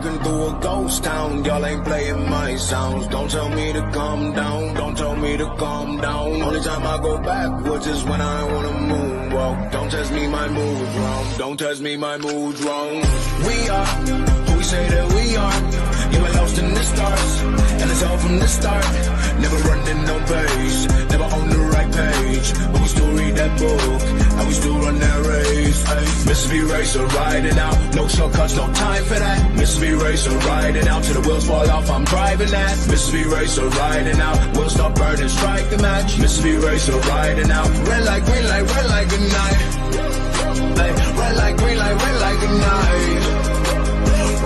walking through a ghost town. Y'all ain't playing my sounds. Don't tell me to calm down. Don't tell me to calm down. Only time I go backwards is when I wanna moonwalk. Don't test me, my mood's wrong. Don't test me, my mood's wrong. We are who we say that we are. Yeah, we're lost in the stars, and it's all from the start. Never running no pace, never on the right page, but we still read that book, and we still run that race. Ay, Mississippi Racer riding out, no shortcuts, no time for that. Mississippi Racer riding out, till the wheels fall off, I'm driving that. Mississippi Racer riding out, we'll stop burning, strike the match. Mississippi Racer riding out, red light, green light, red light, good night. Ay, red light, green light, red light, good night.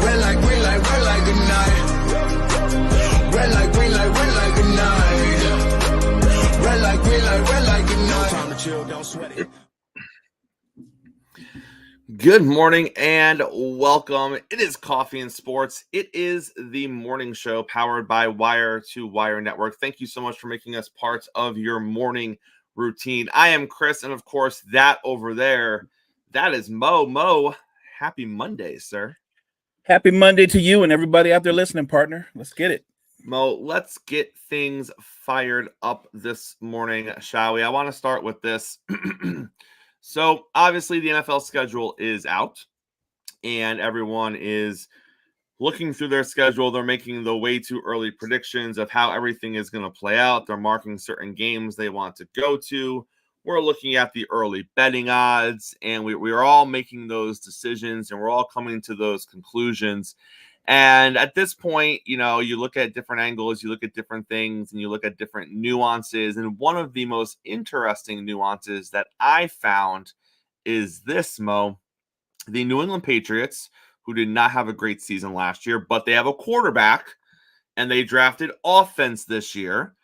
Red light, green light, red light, good night. Red light, green light, red light, good night. Red light, green light, red light, good night. No time to chill, don't sweat it. Good morning and welcome. It is Coffee and Sports. It is the morning show powered by Wire to Wire Network. Thank you so much for making us part of your morning routine. I am Chris, and of course, that over there, that is Mo. Mo, happy Monday, sir. Happy Monday to you and everybody out there listening, partner. Let's get it. Mo, let's get things fired up this morning, shall we? I want to start with this. So, obviously, the NFL schedule is out, and everyone is looking through their schedule. They're making the way too early predictions of how everything is going to play out. They're marking certain games they want to go to. We're looking at the early betting odds, and we are all making those decisions, and we're all coming to those conclusions. And at this point, you know, you look at different angles, you look at different things, and you look at different nuances. And one of the most interesting nuances that I found is this, Mo. The New England Patriots, who did not have a great season last year, but they have a quarterback, and they drafted offense this year,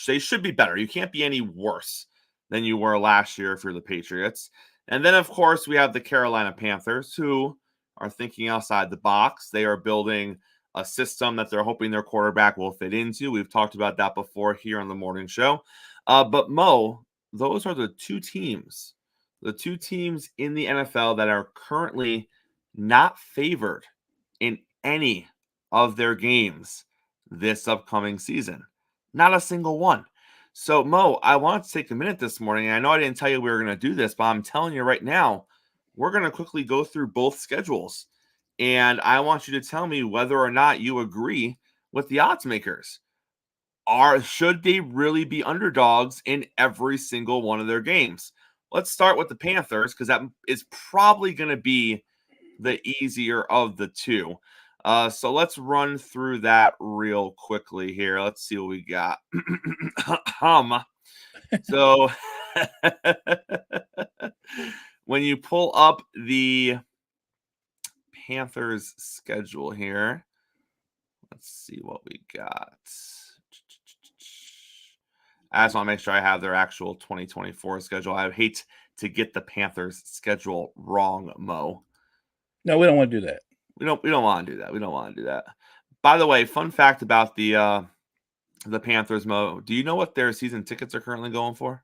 they should be better. You can't be any worse than you were last year if you're the Patriots. And then, of course, we have the Carolina Panthers, who are thinking outside the box. They are building a system that they're hoping their quarterback will fit into. We've talked about that before here on the morning show. But Mo, those are the two teams in the NFL that are currently not favored in any of their games this upcoming season. Not a single one. So, Mo, I want to take a minute this morning. I know I didn't tell you we were going to do this, but I'm telling you right now, we're going to quickly go through both schedules. And I want you to tell me whether or not you agree with the odds makers. Should they really be underdogs in every single one of their games? Let's start with the Panthers, because that is probably going to be the easier of the two. So let's run through that real quickly here. Let's see what we got. So when you pull up the Panthers schedule here, let's see what we got. I just want to make sure I have their actual 2024 schedule. I hate to get the Panthers schedule wrong, Mo. No, we don't want to do that. We don't want to do that. We don't want to do that. By the way, fun fact about the Panthers, Mo. Do you know what their season tickets are currently going for?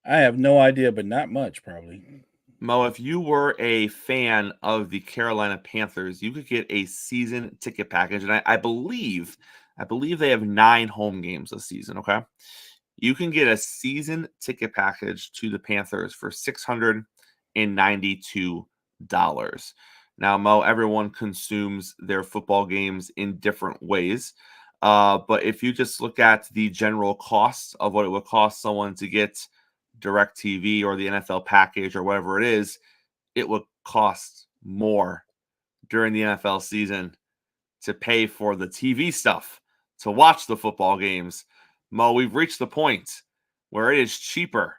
I have no idea, but not much, probably. Mo, if you were a fan of the Carolina Panthers, you could get a season ticket package, and I believe they have 9 home games this season. Okay, you can get a season ticket package to the Panthers for $692. Now, Mo, everyone consumes their football games in different ways. But if you just look at the general cost of what it would cost someone to get DirecTV or the NFL package or whatever it is, it would cost more during the NFL season to pay for the TV stuff, to watch the football games. Mo, we've reached the point where it is cheaper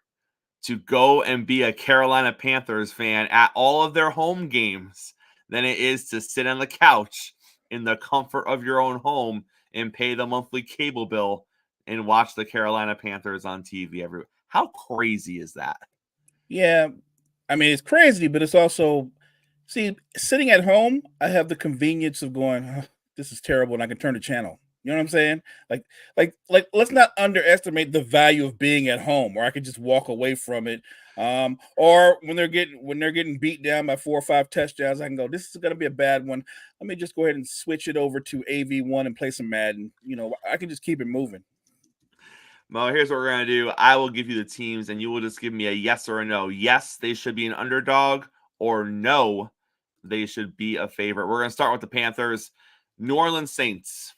to go and be a Carolina Panthers fan at all of their home games than it is to sit on the couch in the comfort of your own home and pay the monthly cable bill and watch the Carolina Panthers on TV every. How crazy is that? Yeah, I mean, it's crazy, but it's also, see, sitting at home, I have the convenience of going, oh, this is terrible, and I can turn the channel. You know what I'm saying? Like let's not underestimate the value of being at home, or I could just walk away from it. Or when they're getting beat down by 4 or 5 touchdowns, I can go, this is gonna be a bad one. Let me just go ahead and switch it over to AV1 and play some Madden. I can just keep it moving. Well, here's what we're going to do. I will give you the teams, and you will just give me a yes or a no. Yes, they should be an underdog, or no, they should be a favorite. We're going to start with the Panthers. New Orleans Saints.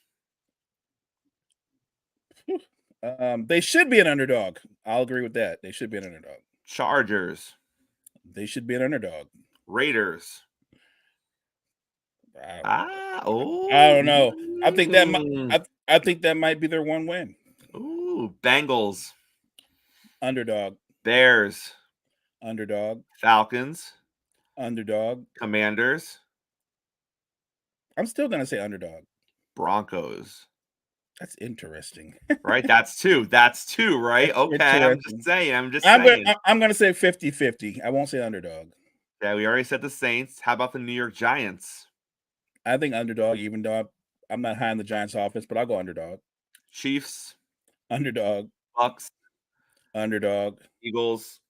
They should be an underdog. I'll agree with that. They should be an underdog. Chargers. They should be an underdog. Raiders. I don't know. I think that might be their one win. Ooh, Bengals. Underdog. Bears. Underdog. Falcons. Underdog. Commanders. I'm still gonna say underdog. Broncos. That's interesting. Right? That's two, right? Okay. I'm just saying. I'm gonna say 50-50. I won't say underdog. Yeah, we already said the Saints. How about the New York Giants? I think underdog, even though I'm not high on the Giants offense, but I'll go underdog. Chiefs. Underdog. Bucks. Underdog. Eagles.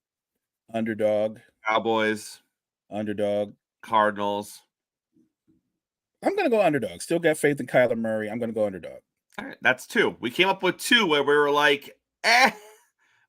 Underdog. Cowboys. Underdog. Cardinals. I'm going to go underdog. Still got faith in Kyler Murray. I'm going to go underdog. All right, that's 2. We came up with 2 where we were like,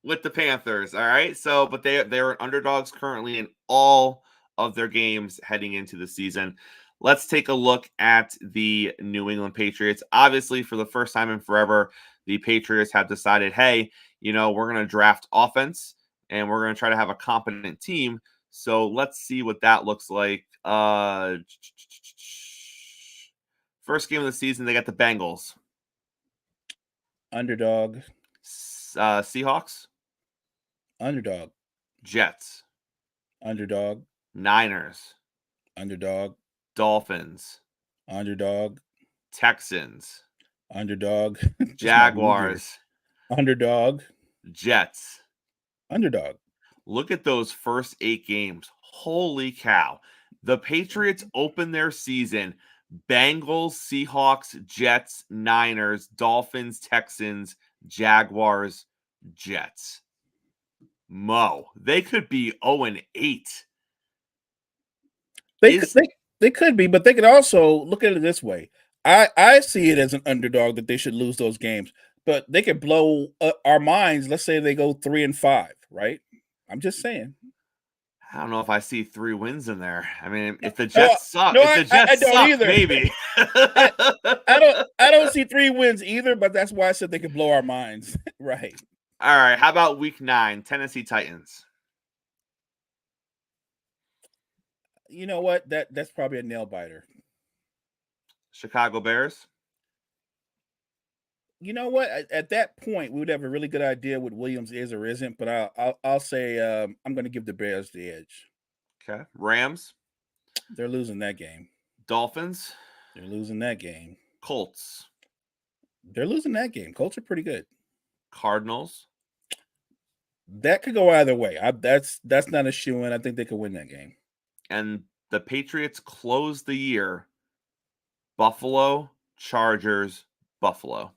with the Panthers. All right. So, but they are underdogs currently in all of their games heading into the season. Let's take a look at the New England Patriots. Obviously, for the first time in forever, the Patriots have decided, hey, we're going to draft offense and we're going to try to have a competent team. So let's see what that looks like. First game of the season, they got the Bengals. Underdog. Seahawks. Underdog. Jets. Underdog. Niners. Underdog. Dolphins. Underdog. Texans. Underdog. Jaguars. Underdog. Jets. Underdog. Look at those first 8 games. Holy cow. The Patriots open their season. Bengals, Seahawks, Jets, Niners, Dolphins, Texans, Jaguars, Jets. Mo, they could be 0-8. They could be, but they could also look at it this way. I see it as an underdog that they should lose those games, but they could blow our minds. Let's say they go 3-5, right? I'm just saying. I don't know if I see 3 wins in there. I mean, if the Jets suck, maybe. I don't see 3 wins either, but that's why I said they could blow our minds. Right. All right. How about week 9, Tennessee Titans? You know what? That's probably a nail biter. Chicago Bears? You know what? At that point, we would have a really good idea what Williams is or isn't. But I'll say I'm going to give the Bears the edge. Okay. Rams? They're losing that game. Dolphins? They're losing that game. Colts? They're losing that game. Colts are pretty good. Cardinals? That could go either way. That's not a shoo-in. I think they could win that game. And the Patriots close the year. Buffalo, Chargers, Buffalo.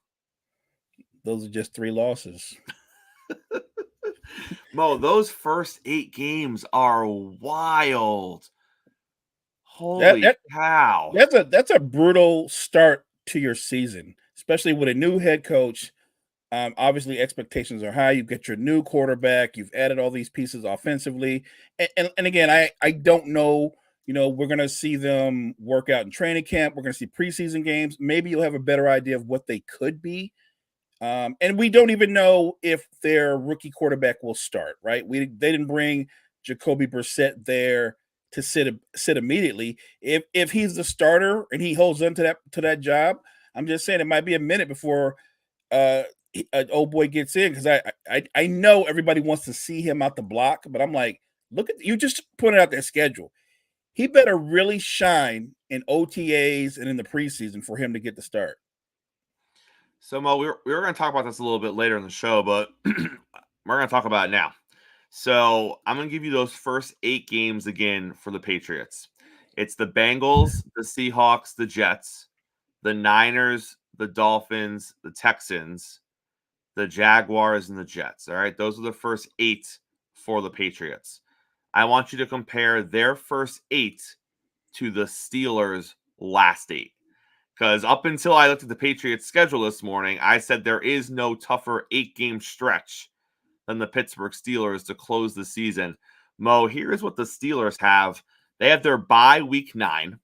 Those are just 3 losses. Mo, those first 8 games are wild. Holy cow. That's a brutal start to your season, especially with a new head coach. Obviously, expectations are high. You get your new quarterback. You've added all these pieces offensively. And again, I don't know. We're going to see them work out in training camp. We're going to see preseason games. Maybe you'll have a better idea of what they could be. And we don't even know if their rookie quarterback will start, right? They didn't bring Jacoby Brissett there to sit immediately. If he's the starter and he holds on to that job, I'm just saying it might be a minute before an old boy gets in, because I know everybody wants to see him out the block, but I'm like, look at you just pointed out that schedule. He better really shine in OTAs and in the preseason for him to get the start. So, Mo, we were going to talk about this a little bit later in the show, but we're going to talk about it now. So, I'm going to give you those first 8 games again for the Patriots. It's the Bengals, the Seahawks, the Jets, the Niners, the Dolphins, the Texans, the Jaguars, and the Jets. All right. Those are the first 8 for the Patriots. I want you to compare their first 8 to the Steelers' last 8. Because up until I looked at the Patriots' schedule this morning, I said there is no tougher 8-game stretch than the Pittsburgh Steelers to close the season. Mo, here's what the Steelers have. They have their bye week 9.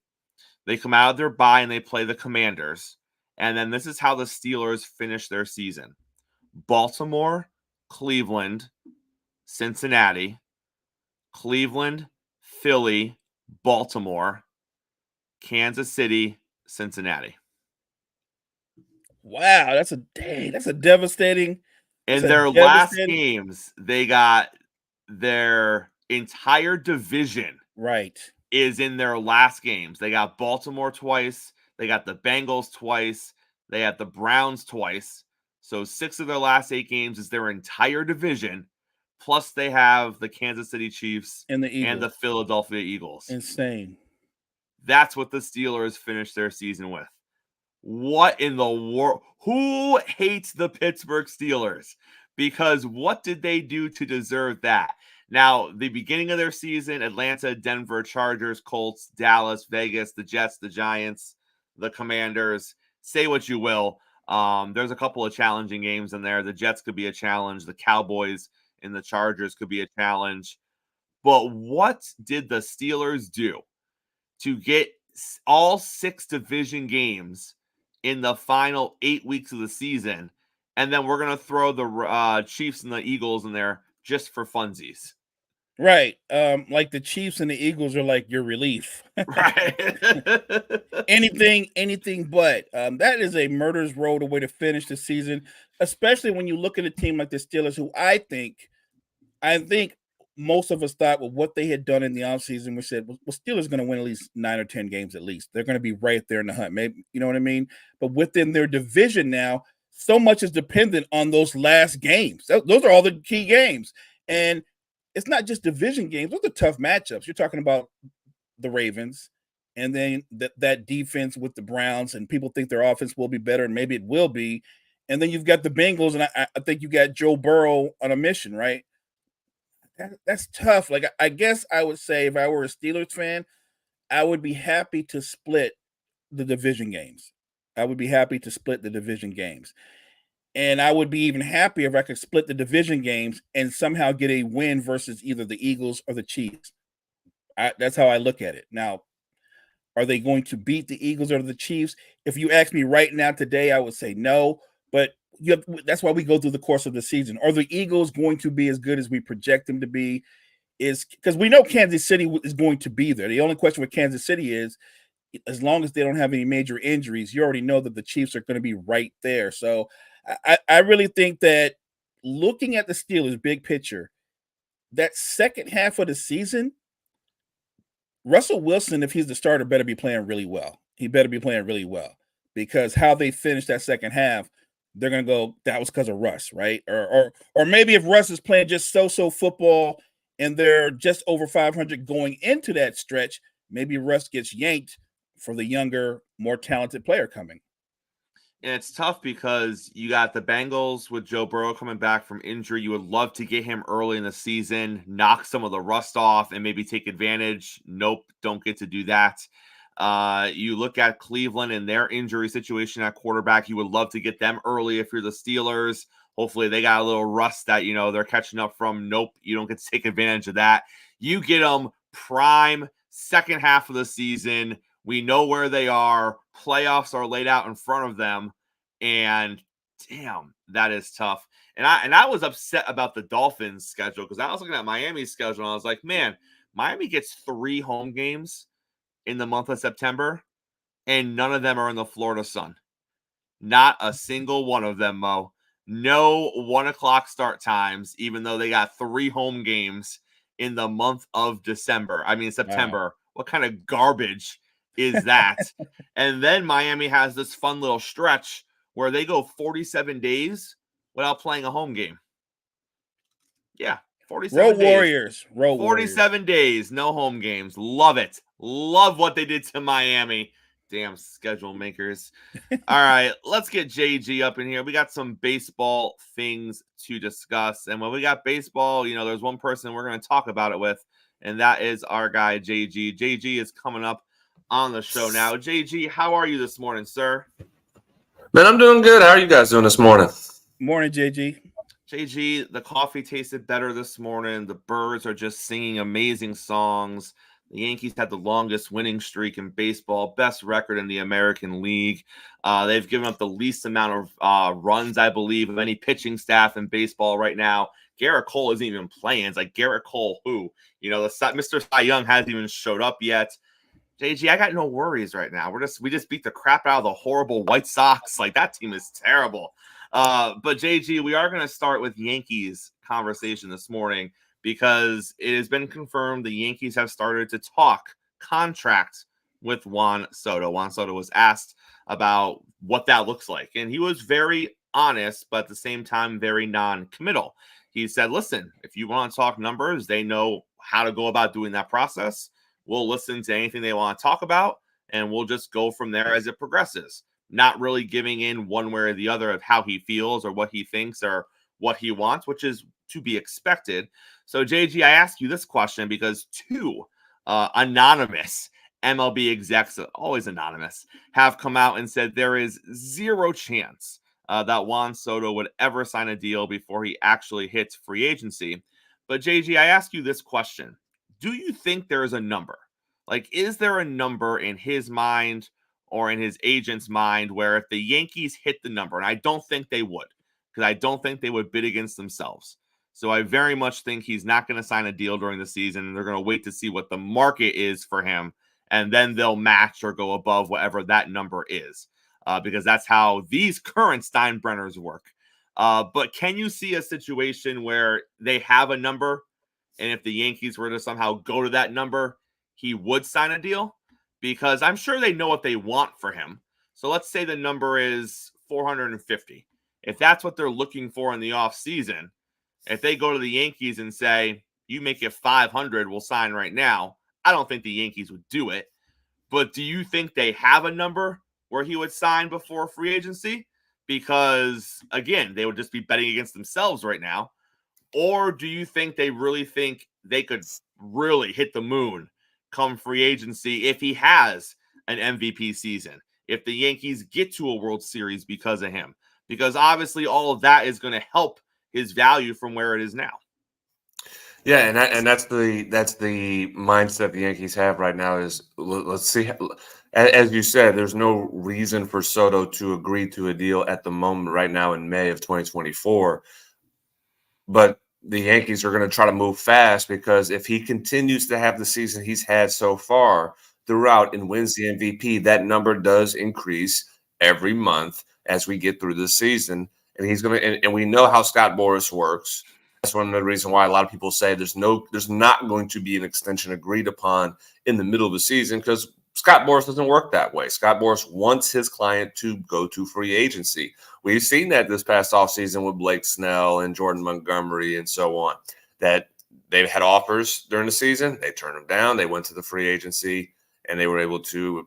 They come out of their bye and they play the Commanders. And then this is how the Steelers finish their season. Baltimore, Cleveland, Cincinnati, Cleveland, Philly, Baltimore, Kansas City, Cincinnati. Wow, that's a devastating. In their last games, they got their entire division right is in their last games. They got Baltimore twice, they got the Bengals twice, they had the Browns twice. So 6 of their last 8 games is their entire division. Plus they have the Kansas City Chiefs and the Philadelphia Eagles. Insane. That's what the Steelers finished their season with. What in the world? Who hates the Pittsburgh Steelers? Because what did they do to deserve that? Now, the beginning of their season, Atlanta, Denver, Chargers, Colts, Dallas, Vegas, the Jets, the Giants, the Commanders. Say what you will. There's a couple of challenging games in there. The Jets could be a challenge. The Cowboys and the Chargers could be a challenge. But what did the Steelers do to get all 6 division games in the final 8 weeks of the season? And then we're going to throw the Chiefs and the Eagles in there just for funsies. Right. Like the Chiefs and the Eagles are like your relief. Right. anything but. That is a murderer's row the way to finish the season, especially when you look at a team like the Steelers, who I think most of us thought with what they had done in the offseason, we said, well, Steelers going to win at least 9 or 10 games at least. They're going to be right there in the hunt. Maybe, you know what I mean? But within their division now, so much is dependent on those last games. Those are all the key games. And it's not just division games. Those are tough matchups. You're talking about the Ravens and then that defense with the Browns, and people think their offense will be better, and maybe it will be. And then you've got the Bengals, and I think you got Joe Burrow on a mission, right? That's tough. Like, I guess I would say if I were a Steelers fan, I would be happy to split the division games. And I would be even happier if I could split the division games and somehow get a win versus either the Eagles or the Chiefs. That's how I look at it. Now, are they going to beat the Eagles or the Chiefs? If you ask me right now today, I would say no. But that's why we go through the course of the season. Are the Eagles going to be as good as we project them to be? Is because we know Kansas City is going to be there. The only question with Kansas City is, as long as they don't have any major injuries, you already know that the Chiefs are going to be right there. So I really think that looking at the Steelers' big picture, that second half of the season, Russell Wilson, if he's the starter, better be playing really well. He better be playing really well, because how they finish that second half, they're going to go, that was because of Russ, right? Or maybe if Russ is playing just so-so football and they're just over 500 going into that stretch, maybe Russ gets yanked for the younger, more talented player coming. And it's tough because you got the Bengals with Joe Burrow coming back from injury. You would love to get him early in the season, knock some of the rust off, and maybe take advantage. Nope, don't get to do that. You look at Cleveland and their injury situation at quarterback. You would love to get them early if you're the Steelers. Hopefully they got a little rust that, they're catching up from. Nope, you don't get to take advantage of that. You get them prime second half of the season. We know where they are. Playoffs are laid out in front of them. And damn, that is tough. And I was upset about the Dolphins' schedule, because I was looking at Miami's schedule and I was like, man, Miami gets 3 home games in the month of September, and none of them are in the Florida sun. Not a single one of them, Mo. No 1:00 start times, even though they got 3 home games in the month of September. Wow. What kind of garbage is that? And then Miami has this fun little stretch where they go 47 days without playing a home game. Yeah, 47 days. Road 47 Warriors. days, no home games. Love it. Love what they did to Miami. Damn schedule makers. All right, let's get JG up in here. We got some baseball things to discuss. And when we got baseball, there's one person we're going to talk about it with, and that is our guy, JG. JG is coming up on the show now. JG, how are you this morning, sir? Man, I'm doing good. How are you guys doing this morning? Morning, JG. JG, the coffee tasted better this morning. The birds are just singing amazing songs. The Yankees had the longest winning streak in baseball, best record in the American League. They've given up the least amount of runs, I believe, of any pitching staff in baseball right now. Garrett Cole isn't even playing. It's like Garrett Cole, who? Mr. Cy Young hasn't even showed up yet. JG, I got no worries right now. We just beat the crap out of the horrible White Sox. Like, that team is terrible. But JG, we are going to start with Yankees conversation this morning, because it has been confirmed the Yankees have started to talk contract with Juan Soto. Juan Soto was asked about what that looks like, and he was very honest, but at the same time, very non-committal. He said, listen, if you want to talk numbers, they know how to go about doing that process. We'll listen to anything they want to talk about, and we'll just go from there as it progresses. Not really giving in one way or the other of how he feels or what he thinks or what he wants, which is to be expected. So, JG, I ask you this question because two anonymous MLB execs, always anonymous, have come out and said there is zero chance that Juan Soto would ever sign a deal before he actually hits free agency. But, JG, I ask you this question. Do you think there is a number? Like, is there a number in his mind or in his agent's mind where if the Yankees hit the number, and I don't think they would, because I don't think they would bid against themselves. So I very much think he's not going to sign a deal during the season, and they're going to wait to see what the market is for him, and then they'll match or go above whatever that number is, because that's how these current Steinbrenners work. But can you see a situation where they have a number, and if the Yankees were to somehow go to that number, he would sign a deal? Because I'm sure they know what they want for him. So let's say the number is 450. If that's what they're looking for in the offseason, if they go to the Yankees and say, you make it 500, we'll sign right now, I don't think the Yankees would do it. But do you think they have a number where he would sign before free agency? Because, again, they would just be betting against themselves right now. Or do you think they really think they could really hit the moon come free agency if he has an MVP season, if the Yankees get to a World Series because of him? Because obviously all of that is going to help his value from where it is now. Yeah, and that's the mindset the Yankees have right now is, let's see. As you said, there's no reason for Soto to agree to a deal at the moment right now in May of 2024. But the Yankees are going to try to move fast, because if he continues to have the season he's had so far throughout and wins the MVP, that number does increase every month as we get through the season. And he's going to, and we know how Scott Boras works. That's one of the reasons why a lot of people say there's not going to be an extension agreed upon in the middle of the season, because Scott Boras doesn't work that way. Scott Boras wants his client to go to free agency. We've seen that this past offseason with Blake Snell and Jordan Montgomery and so on, that they've had offers during the season. They turned them down. They went to the free agency, and they were able to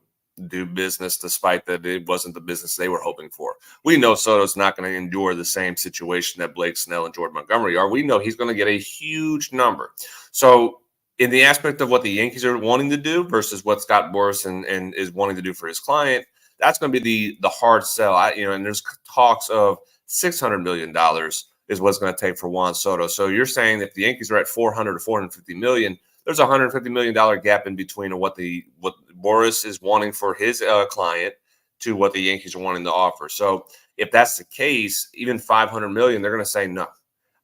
do business despite that it wasn't the business they were hoping for. We know Soto's not going to endure the same situation that Blake Snell and Jordan Montgomery are. We know he's going to get a huge number. So in the aspect of what the Yankees are wanting to do versus what Scott Boras and is wanting to do for his client, that's going to be the hard sell. And there's talks of $600 million is what's going to take for Juan Soto. So you're saying if the Yankees are at 400 or 450 million, there's a $150 million gap in between of what Boras is wanting for his client to what the Yankees are wanting to offer. So if that's the case, even $500 million, they're going to say no.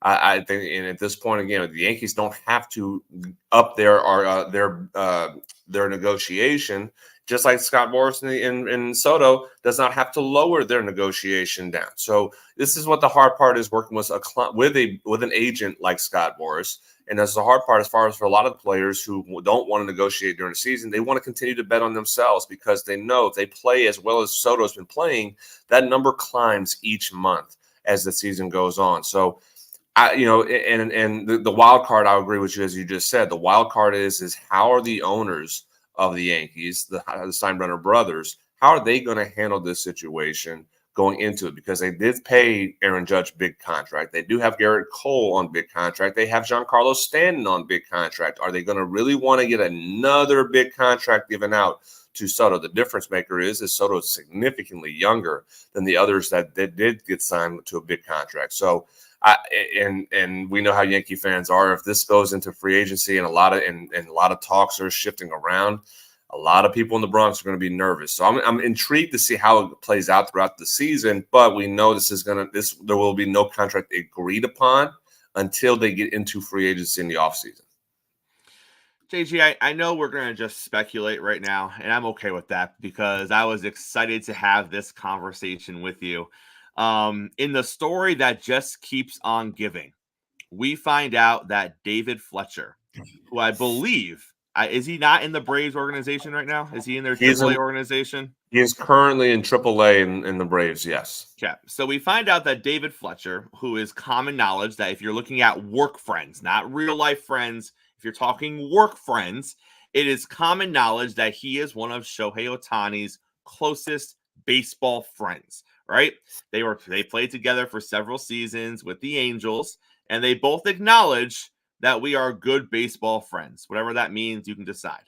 I think, and at this point, again, the Yankees don't have to up their negotiation, just like Scott Boras and Soto does not have to lower their negotiation down. So this is what the hard part is, working with an agent like Scott Boras. And that's the hard part as far as for a lot of the players who don't want to negotiate during the season. They want to continue to bet on themselves, because they know if they play as well as Soto's been playing, that number climbs each month as the season goes on. So the wild card, I'll agree with you, as you just said. The wild card is how are the owners of the Yankees, the Steinbrenner brothers, how are they going to handle this situation going into it? Because they did pay Aaron Judge big contract. They do have Garrett Cole on big contract. They have Giancarlo Stanton on big contract. Are they going to really want to get another big contract given out to Soto? The difference maker is Soto is significantly younger than the others that did get signed to a big contract. So, and we know how Yankee fans are. If this goes into free agency and a lot of talks are shifting around, a lot of people in the Bronx are going to be nervous. So I'm intrigued to see how it plays out throughout the season. But we know there will be no contract agreed upon until they get into free agency in the offseason. JG, I know we're going to just speculate right now, and I'm okay with that because I was excited to have this conversation with you. In the story that just keeps on giving, we find out that David Fletcher, who I believe, is he not in the Braves organization right now? Is he in their AAA organization? He is currently in AAA in the Braves, yes. Okay, so we find out that David Fletcher, who is common knowledge that if you're looking at work friends, not real life friends, if you're talking work friends, it is common knowledge that he is one of Shohei Ohtani's closest baseball friends, right? They played together for several seasons with the Angels, and they both acknowledge that we are good baseball friends. Whatever that means, you can decide.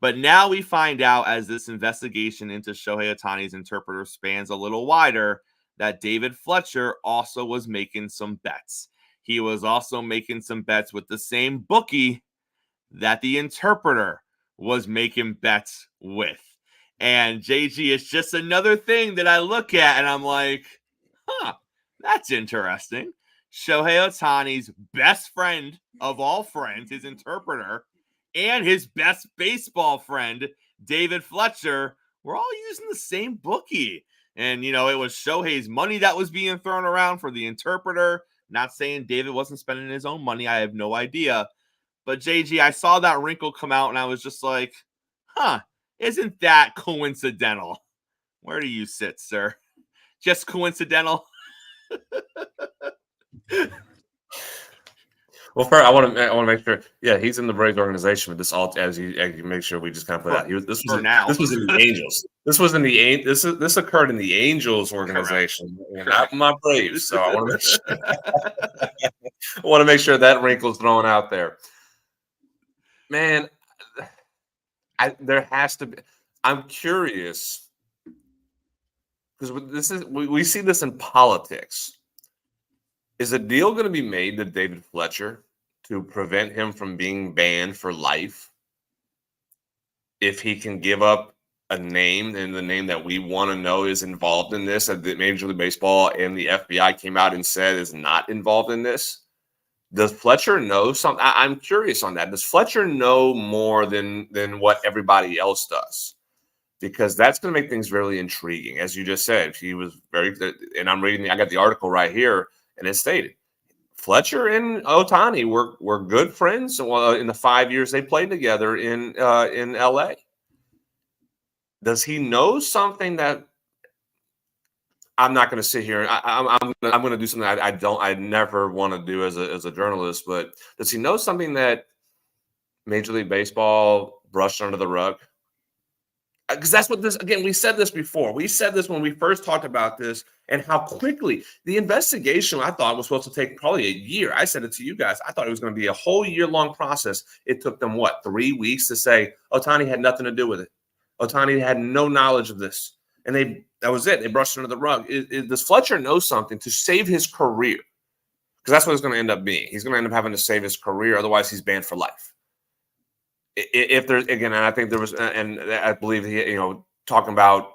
But now we find out, as this investigation into Shohei Ohtani's interpreter spans a little wider, that David Fletcher also was making some bets. He was also making some bets with the same bookie that the interpreter was making bets with. And JG, it's just another thing that I look at and I'm like, that's interesting. Shohei Ohtani's best friend of all friends, his interpreter, and his best baseball friend, David Fletcher, were all using the same bookie. And, it was Shohei's money that was being thrown around for the interpreter. Not saying David wasn't spending his own money. I have no idea. But JG, I saw that wrinkle come out and I was just like, isn't that coincidental? Where do you sit, sir? Just coincidental? Well, first, I want to make sure. Yeah, he's in the Braves organization, but this all as you make sure we just kind of put out. This was in the Angels. This occurred in the Angels organization, not my Braves. So I want to make sure that wrinkle's thrown out there. Man, there has to be. I'm curious because we see this in politics. Is a deal going to be made to David Fletcher to prevent him from being banned for life if he can give up a name and the name that we want to know is involved in this, that Major League Baseball and the FBI came out and said is not involved in this? Does Fletcher know something? I'm curious on that. Does Fletcher know more than what everybody else does? Because that's going to make things really intriguing. As you just said, he was very, and I got the article right here. And it stated Fletcher and Ohtani were good friends in the 5 years they played together in LA. Does he know something that I'm not going to sit here? I'm going to do something I never want to do as a journalist. But does he know something that Major League Baseball brushed under the rug? Because that's what this, again, we said this before. We said this when we first talked about this and how quickly the investigation, I thought, was supposed to take probably a year. I said it to you guys. I thought it was going to be a whole year-long process. It took them, 3 weeks to say Ohtani had nothing to do with it. Ohtani had no knowledge of this. And that was it. They brushed it under the rug. Does Fletcher know something to save his career? Because that's what it's going to end up being. He's going to end up having to save his career. Otherwise, he's banned for life. If there's, again, and I think there was, and I believe talking about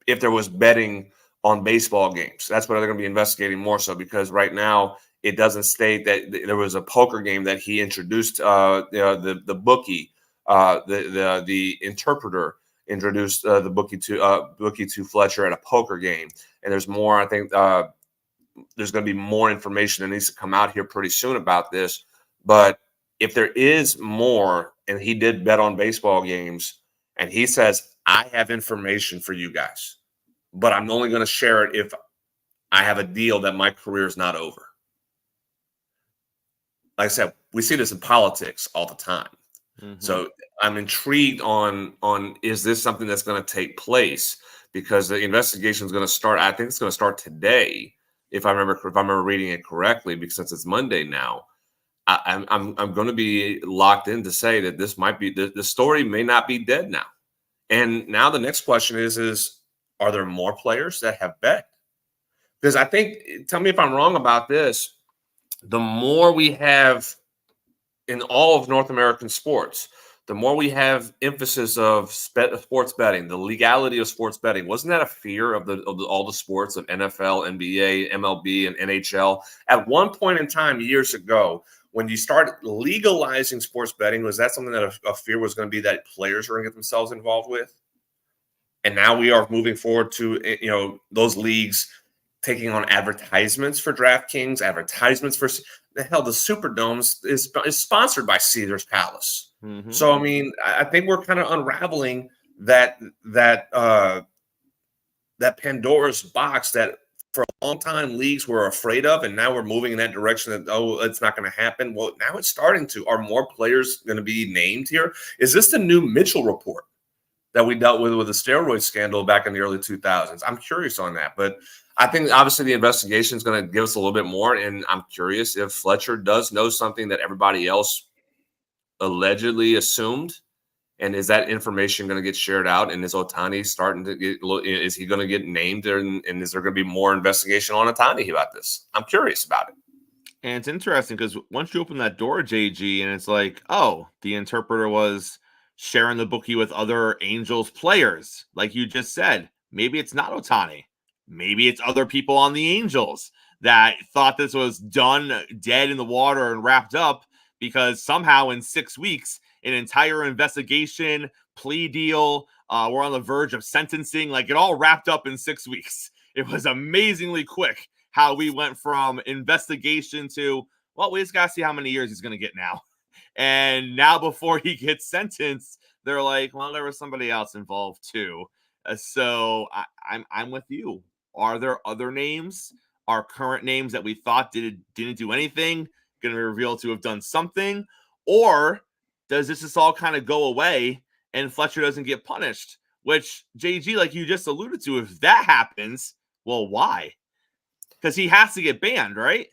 if there was betting on baseball games, that's what they're going to be investigating more so, because right now it doesn't state that there was a poker game that he introduced. The bookie, the interpreter introduced the bookie to Fletcher at a poker game, and there's more. I think there's going to be more information that needs to come out here pretty soon about this, but if there is more, and he did bet on baseball games, and he says, I have information for you guys, but I'm only going to share it if I have a deal that my career is not over. Like I said, we see this in politics all the time. Mhm. So I'm intrigued on is this something that's going to take place, because the investigation is going to start. I think it's going to start today, if I remember reading it correctly, because since it's Monday now. I'm going to be locked in to say that this might be the story may not be dead now. And now the next question is are there more players that have bet? Because I think, tell me if I'm wrong about this, the more we have in all of North American sports, the more we have emphasis of sports betting, the legality of sports betting. Wasn't that a fear of all the sports of NFL, NBA, MLB, and NHL? At one point in time, years ago, when you start legalizing sports betting, was that something that a fear was going to be that players are going to get themselves involved with? And now we are moving forward to, those leagues taking on advertisements for DraftKings, advertisements for the Superdomes is sponsored by Caesars Palace. Mhm. So, I mean, I think we're kind of unraveling that Pandora's box that for a long time leagues were afraid of, and now we're moving in that direction that, it's not going to happen. Well, now it's starting to. Are more players going to be named here? Is this the new Mitchell report that we dealt with the steroid scandal back in the early 2000s? I'm curious on that. But I think obviously the investigation is going to give us a little bit more, and I'm curious if Fletcher does know something that everybody else allegedly assumed. And is that information going to get shared out? And is Ohtani starting to get? Is he going to get named? And is there going to be more investigation on Ohtani about this? I'm curious about it. And it's interesting because once you open that door, JG, and it's like, oh, the interpreter was sharing the bookie with other Angels players, like you just said. Maybe it's not Ohtani. Maybe it's other people on the Angels that thought this was done, dead in the water, and wrapped up because somehow in 6 weeks, an entire investigation, plea deal, we're on the verge of sentencing, like it all wrapped up in 6 weeks. It was amazingly quick how we went from investigation to, well, we just got to see how many years he's going to get now. And now before he gets sentenced, they're like, well, there was somebody else involved too. So I'm with you. Are there other names? Are current names that we thought didn't do anything going to be revealed to have done something? Or does this just all kind of go away and Fletcher doesn't get punished? Which, JG, like you just alluded to, if that happens, well, why? Because he has to get banned, right?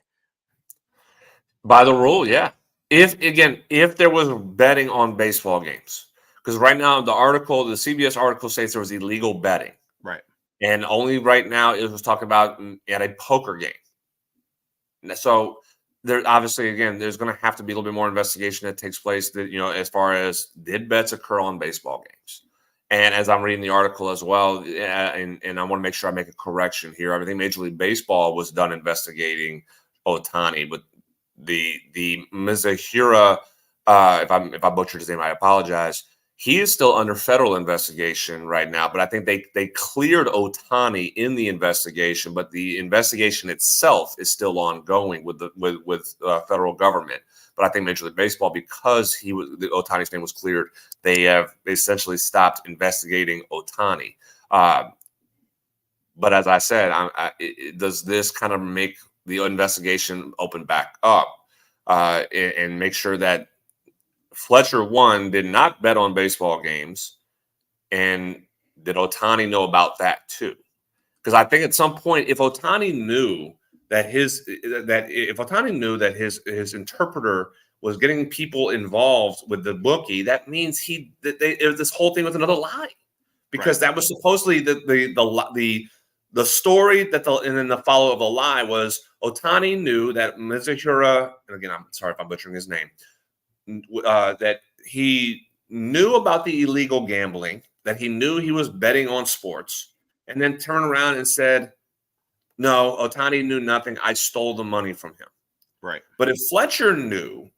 By the rule, yeah. If there was betting on baseball games, because right now the CBS article states there was illegal betting, right? And only right now it was talking about at a poker game. So there obviously, again, there's going to have to be a little bit more investigation that takes place. That as far as did bets occur on baseball games, and as I'm reading the article as well, and I want to make sure I make a correction here. I think Major League Baseball was done investigating Ohtani, but the Mizahira, if I butchered his name, I apologize. He is still under federal investigation right now, but I think they cleared Ohtani in the investigation, but the investigation itself is still ongoing with the federal government. But I think Major League Baseball, because Ohtani's name was cleared, they have essentially stopped investigating Ohtani. But as I said, does this kind of make the investigation open back up and make sure that Fletcher, one, did not bet on baseball games, and did Ohtani know about that too? Because I think at some point, if Ohtani knew that his interpreter was getting people involved with the bookie, that means this whole thing was another lie, because that was supposedly the story and then the follow of the lie was Ohtani knew that Mizahira, and again, I'm sorry if I'm butchering his name, that he knew about the illegal gambling, that he knew he was betting on sports, and then turned around and said, no, Ohtani knew nothing. I stole the money from him. Right. But if Fletcher knew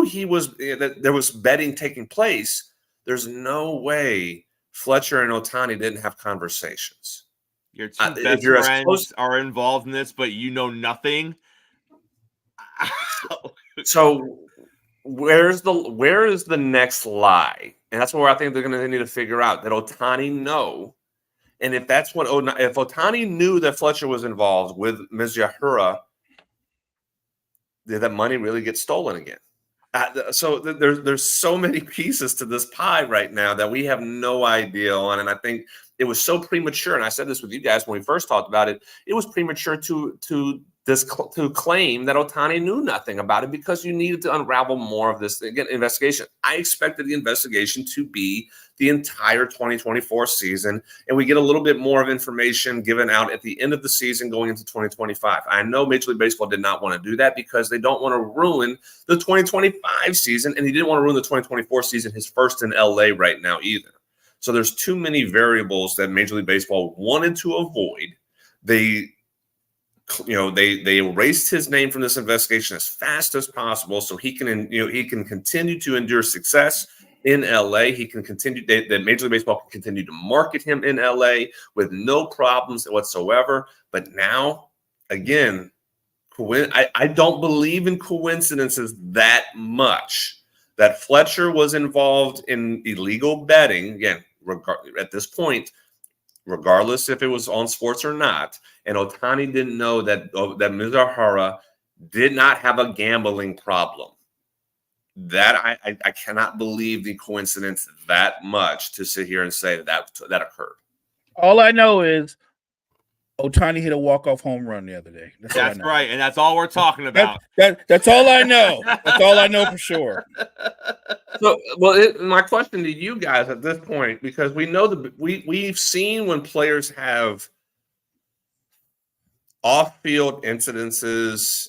he was that there was betting taking place, there's no way Fletcher and Ohtani didn't have conversations. Your two best friends are involved in this, but you know nothing. So where is the next lie? And that's where I think they're going to need to figure out that Ohtani know. And if Ohtani knew that Fletcher was involved with Mizahira, did that money really get stolen again? There's so many pieces to this pie right now that we have no idea on, and I think it was so premature. And I said this with you guys when we first talked about it. It was premature to claim that Ohtani knew nothing about it because you needed to unravel more of this investigation. I expected the investigation to be the entire 2024 season, and we get a little bit more of information given out at the end of the season going into 2025. I know Major League Baseball did not want to do that because they don't want to ruin the 2025 season, and he didn't want to ruin the 2024 season, his first in LA right now either. So there's too many variables that Major League Baseball wanted to avoid. They erased his name from this investigation as fast as possible so he can continue to endure success in LA. He can continue that Major League Baseball can continue to market him in LA with no problems whatsoever. But now, again, I don't believe in coincidences that much. That Fletcher was involved in illegal betting, again, at this point, regardless if it was on sports or not, and Ohtani didn't know that Mizuhara did not have a gambling problem. That I cannot believe the coincidence that much to sit here and say that occurred. All I know is Ohtani hit a walk-off home run the other day. That's right, and that's all we're talking about. That's all I know. That's all I know for sure. So, my question to you guys at this point, because we know we've seen when players have off-field incidences,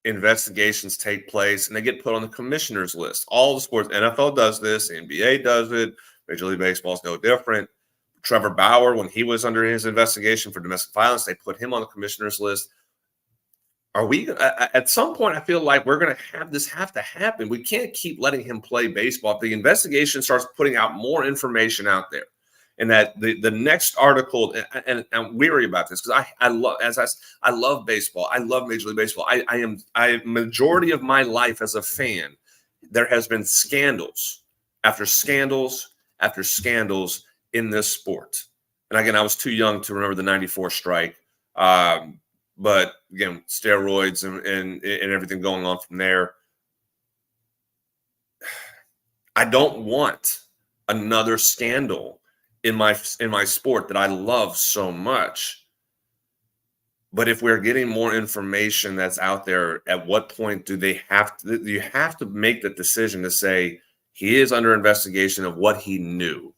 investigations take place, and they get put on the commissioner's list. All the sports, NFL does this, NBA does it, Major League Baseball is no different. Trevor Bauer, when he was under his investigation for domestic violence, they put him on the commissioner's list. Are we at some point? I feel like we're going to have to happen. We can't keep letting him play baseball. If the investigation starts putting out more information out there, and that the next article, and I'm weary about this because I love baseball. I love Major League Baseball. I majority of my life as a fan, there has been scandals after scandals after scandals in this sport. And again, I was too young to remember the 94 strike. But again, steroids and everything going on from there. I don't want another scandal in my sport that I love so much. But if we're getting more information that's out there, at what point do you have to make the decision to say he is under investigation of what he knew?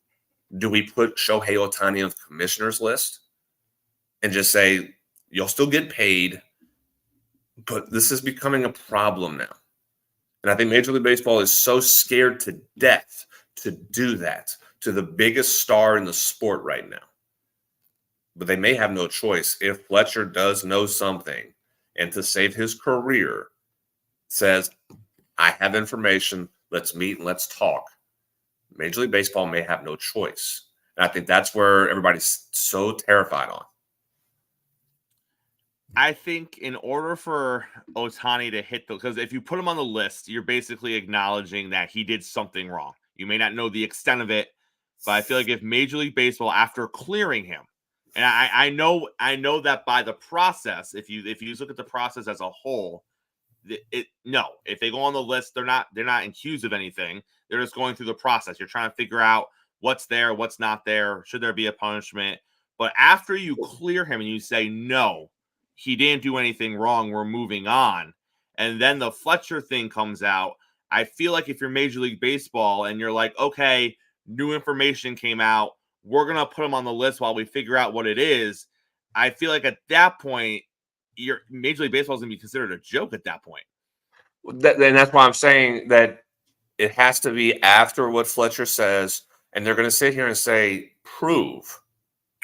Do we put Shohei Ohtani on the commissioner's list and just say, you'll still get paid, but this is becoming a problem now? And I think Major League Baseball is so scared to death to do that to the biggest star in the sport right now. But they may have no choice if Fletcher does know something and to save his career says, I have information, let's meet and let's talk. Major League Baseball may have no choice. And I think that's where everybody's so terrified on. I think in order for Ohtani to hit because if you put him on the list, you're basically acknowledging that he did something wrong. You may not know the extent of it, but I feel like if Major League Baseball, after clearing him, and I know that by the process, if you look at the process as a whole, if they go on the list, they're not accused of anything. They're just going through the process. You're trying to figure out what's there, what's not there. Should there be a punishment? But after you clear him and you say, no, he didn't do anything wrong, we're moving on, and then the Fletcher thing comes out, I feel like if you're Major League Baseball and you're like, okay, new information came out, we're going to put him on the list while we figure out what it is. I feel like at that point, your Major League Baseball is going to be considered a joke at that point. And that's why I'm saying that it has to be after what Fletcher says, and they're going to sit here and say, prove.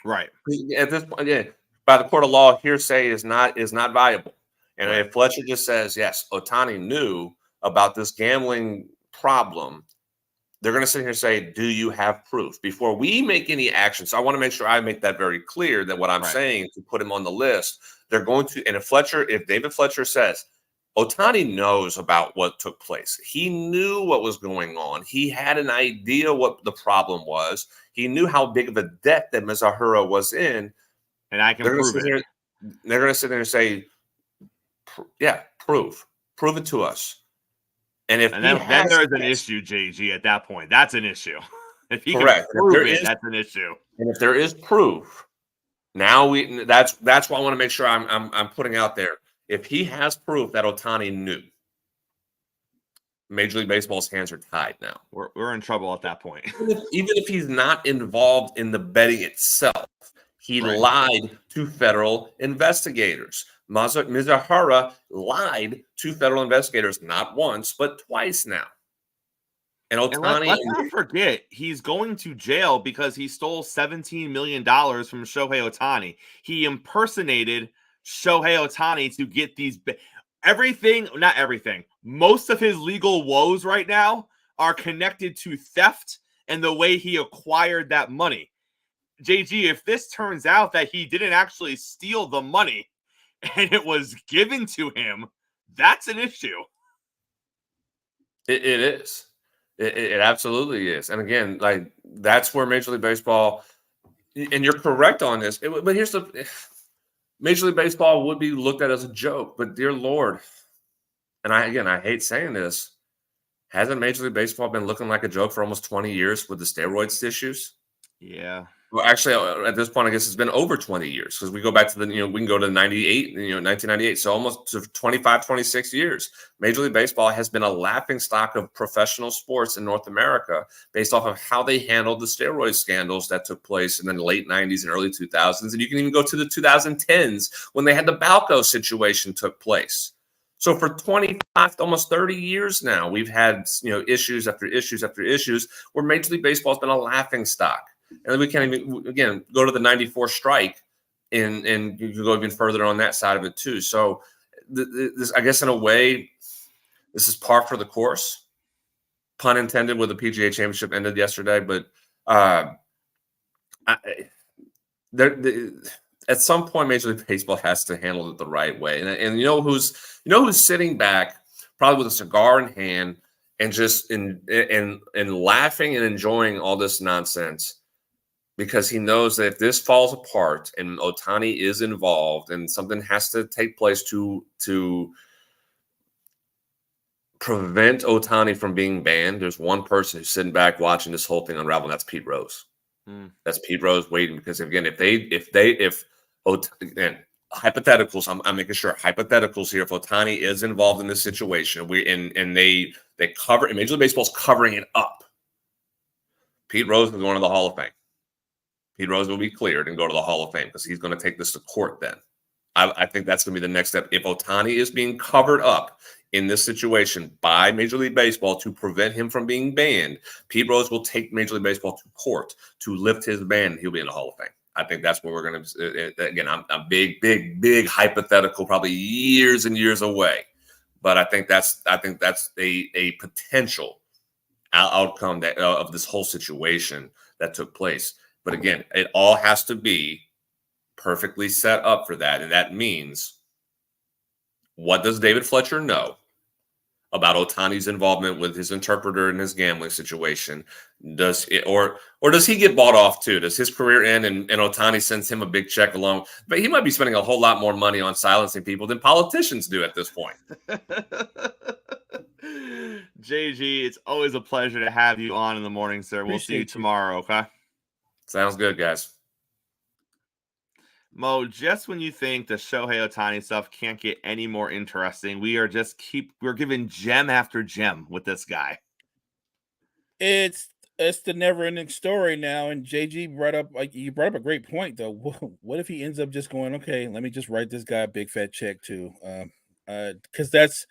Right. At this point, yeah, by the court of law, hearsay is not viable. And if Fletcher just says, yes, Ohtani knew about this gambling problem, they're going to sit here and say, do you have proof? Before we make any action. So I want to make sure I make that very clear that what I'm saying to put him on the list, they're going to, and if David Fletcher says, Ohtani knows about what took place. He knew what was going on. He had an idea what the problem was. He knew how big of a debt that Mizuhara was in. And I can prove it. They're going to sit there and say, yeah, prove it to us. And if then there's an issue, JG, at that point. That's an issue. If he correct. can prove it, that's an issue. And if there is proof, now that's why I want to make sure I'm putting out there. If he has proof that Ohtani knew, Major League Baseball's hands are tied now. We're in trouble at that point. Even if he's not involved in the betting itself, he lied to federal investigators. Mizuhara lied to federal investigators not once, but twice now. And Ohtani, let's not forget, he's going to jail because he stole $17 million from Shohei Ohtani. He impersonated Shohei Ohtani to get these not everything. Most of his legal woes right now are connected to theft and the way he acquired that money. JG, if this turns out that he didn't actually steal the money and it was given to him, that's an issue. It is. It absolutely is. And again, like, that's where Major League Baseball, and you're correct on this, but here's Major League Baseball would be looked at as a joke, but dear Lord, and I hate saying this, hasn't Major League Baseball been looking like a joke for almost 20 years with the steroids issues? Yeah. Well, actually, at this point, I guess it's been over 20 years because we go back to we can go to 1998. So almost 25, 26 years. Major League Baseball has been a laughingstock of professional sports in North America based off of how they handled the steroid scandals that took place in the late 90s and early 2000s. And you can even go to the 2010s when they had the Balco situation took place. So for 25, almost 30 years now, we've had issues after issues after issues where Major League Baseball has been a laughingstock. And then we can't even, again, go to the 94 strike and you can go even further on that side of it too. So this, I guess in a way, this is par for the course, pun intended, with the PGA Championship ended yesterday. But at some point, Major League Baseball has to handle it the right way. And who's sitting back, probably with a cigar in hand, and just in laughing and enjoying all this nonsense, because he knows that if this falls apart and Ohtani is involved and something has to take place to prevent Ohtani from being banned, there's one person who's sitting back watching this whole thing unravel, and that's Pete Rose. That's Pete Rose waiting, because again, if hypotheticals, I'm making sure hypotheticals here, if Ohtani is involved in this situation, they cover, and Major League Baseball's covering it up, Pete Rose is going to the Hall of Fame. Pete Rose will be cleared and go to the Hall of Fame because he's going to take this to court then. I think that's going to be the next step. If Ohtani is being covered up in this situation by Major League Baseball to prevent him from being banned, Pete Rose will take Major League Baseball to court to lift his ban, and he'll be in the Hall of Fame. I think that's where we're going to, again, I'm big hypothetical, probably years and years away. But I think that's a potential outcome of this whole situation that took place. But again, it all has to be perfectly set up for that. And that means, what does David Fletcher know about Ohtani's involvement with his interpreter and his gambling situation? Does he get bought off too? Does his career end and Ohtani sends him a big check along? But he might be spending a whole lot more money on silencing people than politicians do at this point. JG, it's always a pleasure to have you on in the morning, sir. We'll see you tomorrow, okay? Sounds good, guys. Mo, just when you think the Shohei Ohtani stuff can't get any more interesting, we're giving gem after gem with this guy. It's the never-ending story now. And JG brought up a great point though. What if he ends up just going, okay, let me just write this guy a big fat check too, because that's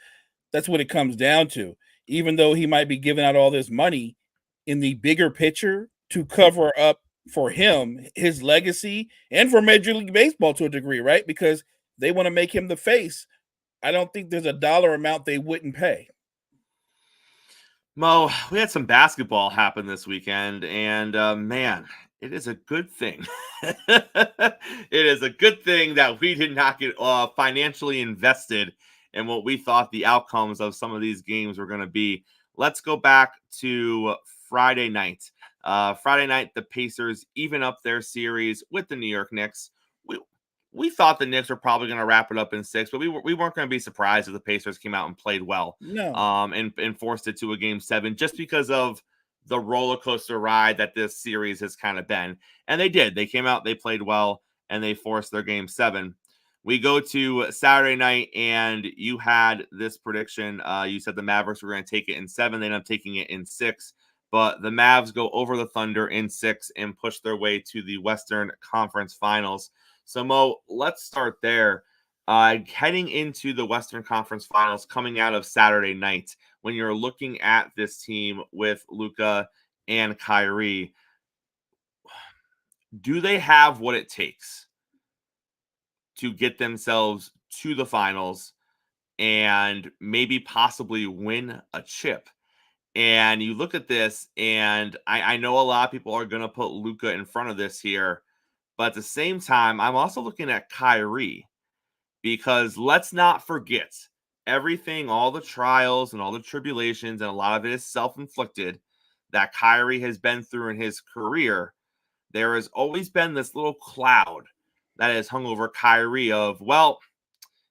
what it comes down to. Even though he might be giving out all this money, in the bigger picture, to cover up for him, his legacy, and for Major League Baseball to a degree, right? Because they want to make him the face. I don't think there's a dollar amount they wouldn't pay. Mo, we had some basketball happen this weekend, and man, it is a good thing. It is a good thing that we did not get financially invested in what we thought the outcomes of some of these games were going to be. Let's go back to Friday night. Friday night, the Pacers even up their series with the New York Knicks. we thought the Knicks were probably going to wrap it up in 6, but we weren't going to be surprised if the Pacers came out and played well. No. And forced it to a game 7 just because of the roller coaster ride that this series has kind of been. And they did. They came out, they played well, and they forced their game 7. We go to Saturday night, and you had this prediction. You said the Mavericks were going to take it in 7. They ended up taking it in 6. But the Mavs go over the Thunder in 6 and push their way to the Western Conference Finals. So, Mo, let's start there. Heading into the Western Conference Finals coming out of Saturday night, when you're looking at this team with Luka and Kyrie, do they have what it takes to get themselves to the finals and maybe possibly win a chip? And you look at this, and I know a lot of people are going to put Luka in front of this here, but at the same time, I'm also looking at Kyrie, because let's not forget everything, all the trials and all the tribulations, and a lot of it is self-inflicted, that Kyrie has been through in his career. There has always been this little cloud that has hung over Kyrie of, well,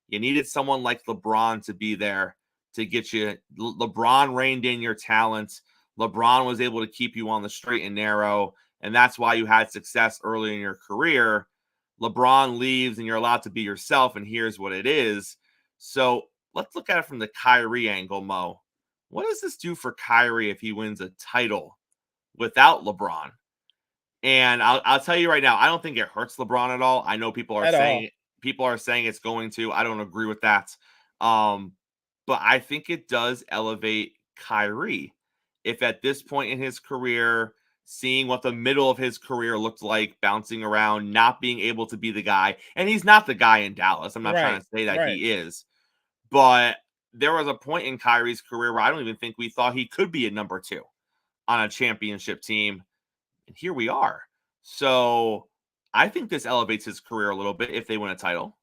you needed someone like LeBron to be there to get you. LeBron reined in your talent. LeBron was able to keep you on the straight and narrow, and that's why you had success early in your career. LeBron leaves, and you're allowed to be yourself, and here's what it is. So let's look at it from the Kyrie angle, Mo. What does this do for Kyrie if he wins a title without LeBron? And I'll tell you right now, I don't think it hurts LeBron at all. I know people are saying it's going to. I don't agree with that. But I think it does elevate Kyrie. If at this point in his career, seeing what the middle of his career looked like, bouncing around, not being able to be the guy, and he's not the guy in Dallas. I'm not trying to say that he is. But there was a point in Kyrie's career where I don't even think we thought he could be a number 2 on a championship team. And here we are. So I think this elevates his career a little bit if they win a title.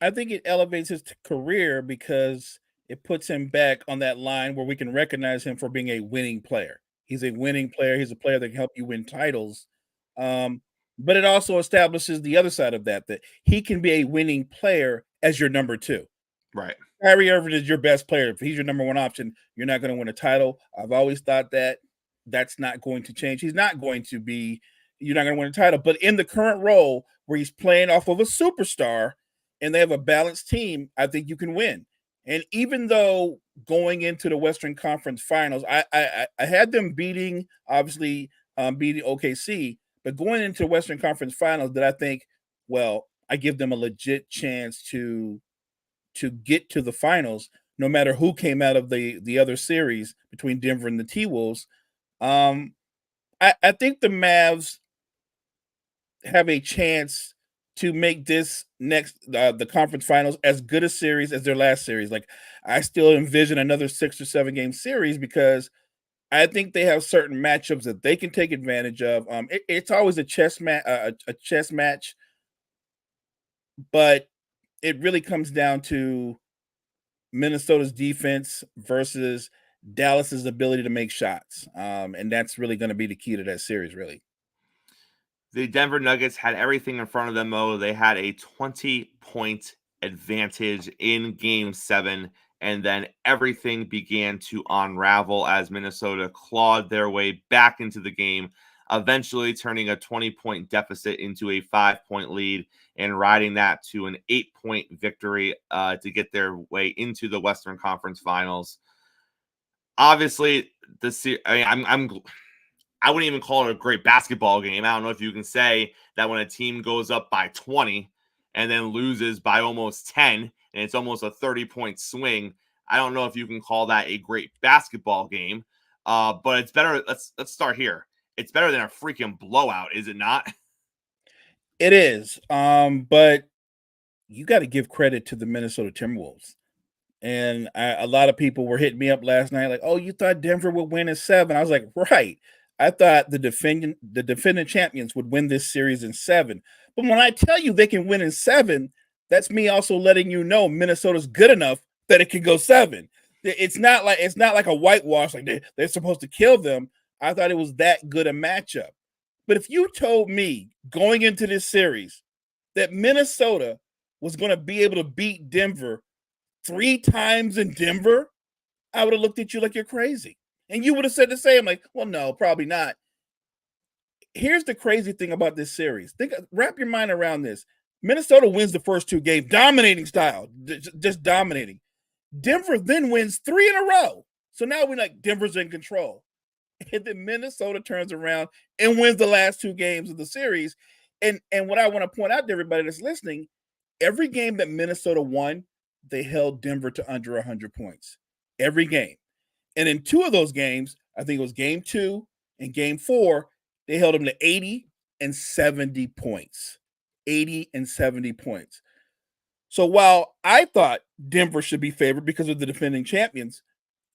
I think it elevates his career because it puts him back on that line where we can recognize him for being a winning player. He's a winning player. He's a player that can help you win titles. But it also establishes the other side of that he can be a winning player as your number 2. Right. Kyrie Irving is your best player. If he's your number 1 option, you're not going to win a title. I've always thought that that's not going to change. You're not going to win a title. But in the current role where he's playing off of a superstar and they have a balanced team, I think you can win. And even though going into the Western Conference Finals, I had them beating OKC, but going into the Western Conference Finals, that I think, well, I give them a legit chance to get to the finals, no matter who came out of the other series between Denver and the T-Wolves. I think the Mavs have a chance to make this next the conference finals as good a series as their last series. Like, I still envision another 6 or 7 game series because I think they have certain matchups that they can take advantage of. It's always a chess match, but it really comes down to Minnesota's defense versus Dallas's ability to make shots. And that's really going to be the key to that series, really. The Denver Nuggets had everything in front of them, Mo. They had a 20-point advantage in Game 7, and then everything began to unravel as Minnesota clawed their way back into the game, eventually turning a 20-point deficit into a 5-point lead and riding that to an 8-point victory to get their way into the Western Conference Finals. Obviously, I wouldn't even call it a great basketball game. I don't know if you can say that when a team goes up by 20 and then loses by almost 10, and it's almost a 30-point swing. I don't know if you can call that a great basketball game, but it's better. Let's start here. It's better than a freaking blowout, is it not? It is, but you got to give credit to the Minnesota Timberwolves. And a lot of people were hitting me up last night like, oh, you thought Denver would win in 7. I was like, right. I thought the defending champions would win this series in 7. But when I tell you they can win in 7, that's me also letting you know Minnesota's good enough that it can go 7. It's not like a whitewash, like they're supposed to kill them. I thought it was that good a matchup. But if you told me going into this series that Minnesota was going to be able to beat Denver 3 times in Denver, I would have looked at you like you're crazy. And you would have said the same, like, well, no, probably not. Here's the crazy thing about this series. Wrap your mind around this. Minnesota wins the first 2 games, dominating style, just dominating. Denver then wins 3 in a row. So now we're like, Denver's in control. And then Minnesota turns around and wins the last 2 games of the series. And what I want to point out to everybody that's listening, every game that Minnesota won, they held Denver to under 100 points. Every game. And in 2 of those games, I think it was game 2 and game 4, they held them to 80 and 70 points. 80 and 70 points. So while I thought Denver should be favored because of the defending champions,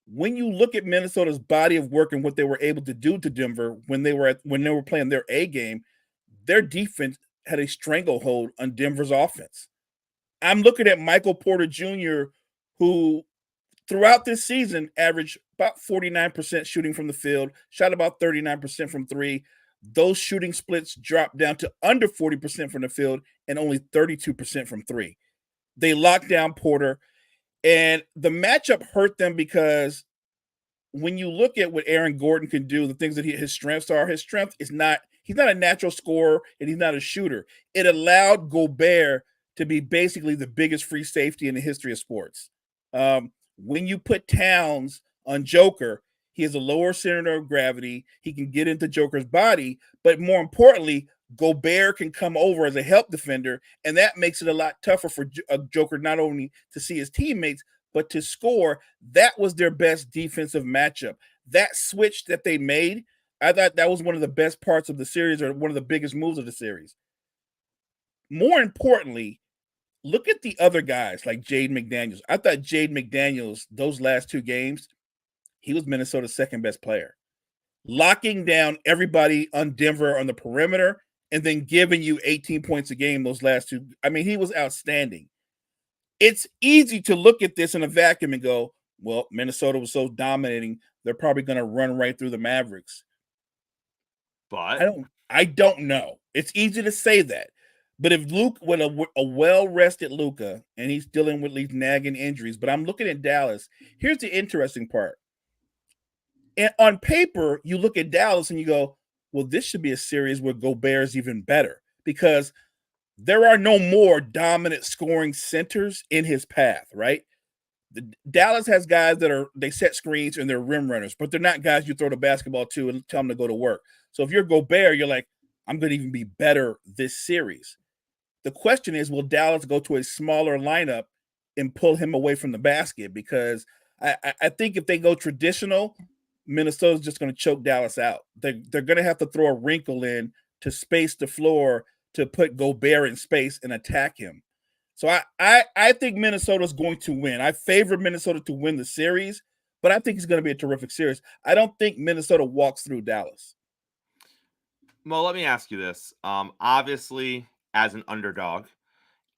when you look at Minnesota's body of work and what they were able to do to Denver when they were playing their A game, their defense had a stranglehold on Denver's offense. I'm looking at Michael Porter Jr., who throughout this season averaged about 49% shooting from the field, shot about 39% from 3. Those shooting splits dropped down to under 40% from the field and only 32% from 3. They locked down Porter, and the matchup hurt them because when you look at what Aaron Gordon can do, the things that his strengths are, his strength is not, he's not a natural scorer and he's not a shooter. It allowed Gobert to be basically the biggest free safety in the history of sports. When you put Towns on Joker, he has a lower center of gravity. He can get into Joker's body, but more importantly, Gobert can come over as a help defender, and that makes it a lot tougher for Joker not only to see his teammates, but to score. That was their best defensive matchup. That switch that they made, I thought that was one of the best parts of the series, or one of the biggest moves of the series. More importantly, look at the other guys like Jaden McDaniels. I thought Jaden McDaniels, those last 2 games, he was Minnesota's second best player. Locking down everybody on Denver on the perimeter and then giving you 18 points a game those last 2. I mean, he was outstanding. It's easy to look at this in a vacuum and go, well, Minnesota was so dominating, they're probably going to run right through the Mavericks. But I don't know. It's easy to say that. But if Luke, with a well-rested Luka, and he's dealing with these nagging injuries, but I'm looking at Dallas, here's the interesting part. And on paper, you look at Dallas and you go, well, this should be a series where Gobert is even better because there are no more dominant scoring centers in his path, right? Dallas has guys they set screens and they're rim runners, but they're not guys you throw the basketball to and tell them to go to work. So if you're Gobert, you're like, I'm going to even be better this series. The question is, will Dallas go to a smaller lineup and pull him away from the basket? Because I think if they go traditional, Minnesota's just going to choke Dallas out. They're going to have to throw a wrinkle in to space the floor to put Gobert in space and attack him. So I think Minnesota's going to win. I favor Minnesota to win the series, but I think it's going to be a terrific series. I don't think Minnesota walks through Dallas. Well, let me ask you this. Obviously, as an underdog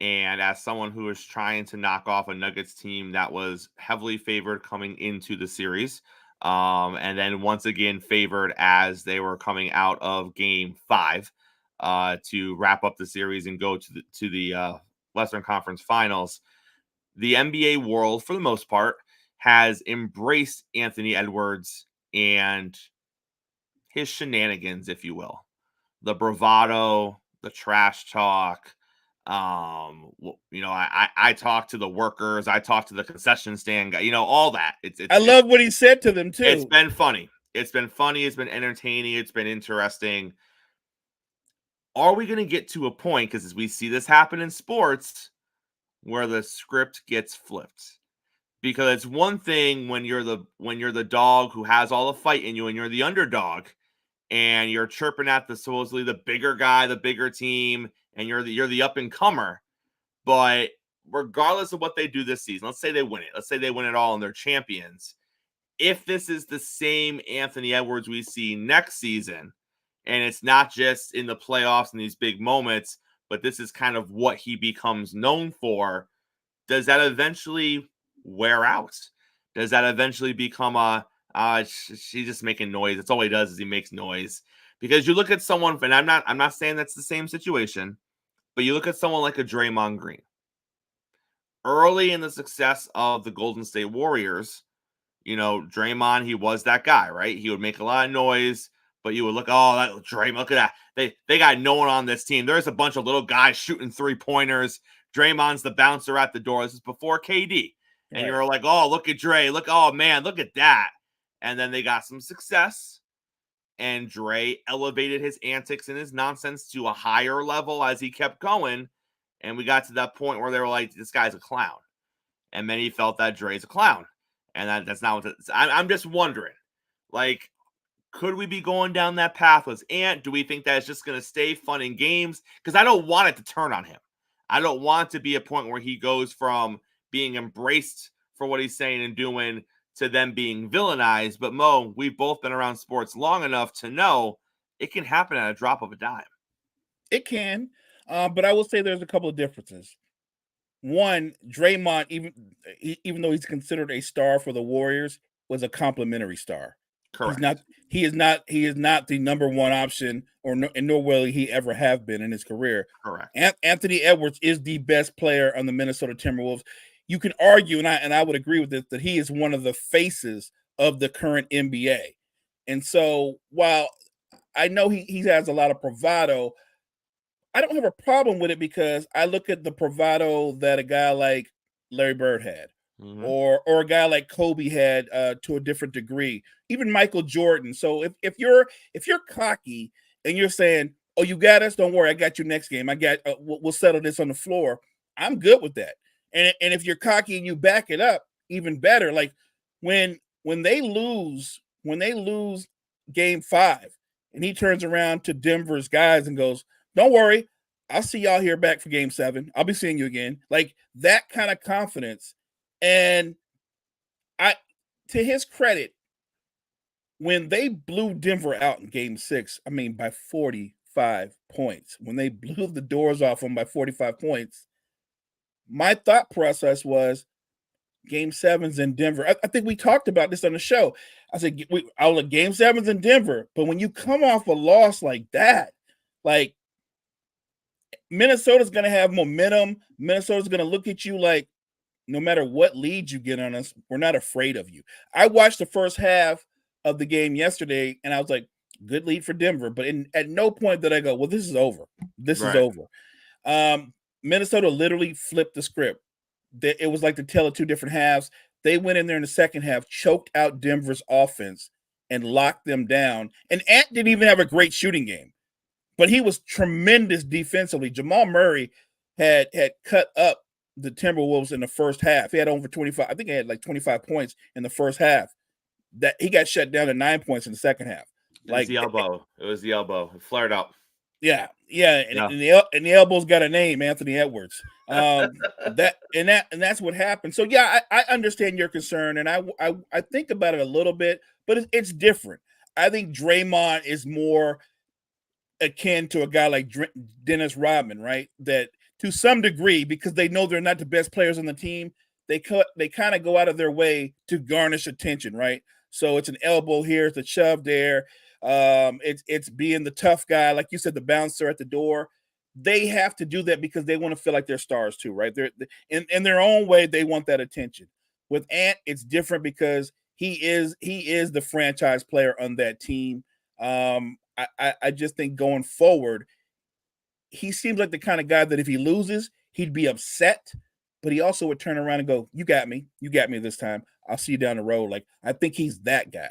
and as someone who is trying to knock off a Nuggets team that was heavily favored coming into the series, and then once again favored as they were coming out of Game 5 to wrap up the series and go to the Western Conference Finals, the NBA world, for the most part, has embraced Anthony Edwards and his shenanigans, if you will. The bravado, the trash talk. I talk to the workers, I talk to the concession stand guy, all that. I love what he said to them too. It's been funny. It's been entertaining. It's been interesting. Are we going to get to a point, because as we see this happen in sports, where the script gets flipped? Because it's one thing when you're the dog who has all the fight in you and you're the underdog and you're chirping at the supposedly the bigger guy, the bigger team, and you're the up and comer. But regardless of what they do this season, let's say they win it. Let's say they win it all and they're champions. If this is the same Anthony Edwards we see next season, and it's not just in the playoffs and these big moments, but this is kind of what he becomes known for, does that eventually wear out? Does that eventually become she's just making noise? That's all he does is he makes noise. Because you look at someone, and I'm not saying that's the same situation, But you look at someone like a Draymond Green. Early in the success of the Golden State Warriors, Draymond, he was that guy, right? He would make a lot of noise, but you would look, oh, that Draymond, look at that. They got no one on this team. There's a bunch of little guys shooting 3-pointers. Draymond's the bouncer at the door. This is before KD. And you're like, oh, look at Dre. Look at that. And then they got some success. And Dre elevated his antics and his nonsense to a higher level as he kept going. And we got to that point where they were like, this guy's a clown. And many felt that Dre's a clown. And that's not what I'm just wondering, like, could we be going down that path with Ant? Do we think that it's just going to stay fun and games? Because I don't want it to turn on him. I don't want it to be a point where he goes from being embraced for what he's saying and doing to them being villainized. But Mo, we've both been around sports long enough to know it can happen at a drop of a dime. It can, but I will say there's a couple of differences. One, Draymond, even though he's considered a star for the Warriors, was a complimentary star. Correct. He is not the number one option, nor will he ever have been in his career. Correct. Anthony Edwards is the best player on the Minnesota Timberwolves. You can argue, and I would agree with this, that he is one of the faces of the current NBA. And so while I know he has a lot of bravado, I don't have a problem with it because I look at the bravado that a guy like Larry Bird had, or a guy like Kobe had to a different degree, even Michael Jordan. So if you're cocky and you're saying, "Oh, you got us, don't worry, I got you next game. We'll settle this on the floor." I'm good with that. And if you're cocky and you back it up, even better. Like when they lose Game 5, and he turns around to Denver's guys and goes, "Don't worry, I'll see y'all here back for Game 7. I'll be seeing you again." Like that kind of confidence. And to his credit, when they blew Denver out in Game 6, by 45 points, when they blew the doors off them by 45 points, my thought process was Game 7's in Denver. I think we talked about this on the show. I said, Game 7's in Denver. But when you come off a loss like that, like, Minnesota's going to have momentum. Minnesota's going to look at you like, no matter what lead you get on us, we're not afraid of you. I watched the first half of the game yesterday, and I was like, good lead for Denver. But at no point did I go, well, this is over. This is over. Minnesota literally flipped the script. It was like the tale of two different halves. They went in there in the second half, choked out Denver's offense, and locked them down. And Ant didn't even have a great shooting game, but he was tremendous defensively. Jamal Murray had cut up the Timberwolves in the first half. He had over 25. I think he had like 25 points in the first half. That he got shut down to 9 points in the second half. Like the elbow. It was the elbow. It flared up. Yeah. And the elbow's got a name, Anthony Edwards. That's what happened. So yeah, I understand your concern, and I think about it a little bit, but it's different. I think Draymond is more akin to a guy like Dennis Rodman, right? That to some degree, because they know they're not the best players on the team, they kind of go out of their way to garnish attention, right? So it's an elbow here, it's a shove there. It's being the tough guy, like you said, the bouncer at the door. They have to do that because they want to feel like they're stars too, right? They're in their own way, they want that attention. With Ant, it's different because he is the franchise player on that team. I just think going forward, he seems like the kind of guy that if he loses, he'd be upset, but he also would turn around and go, you got me this time. I'll see you down the road. Like, I think he's that guy.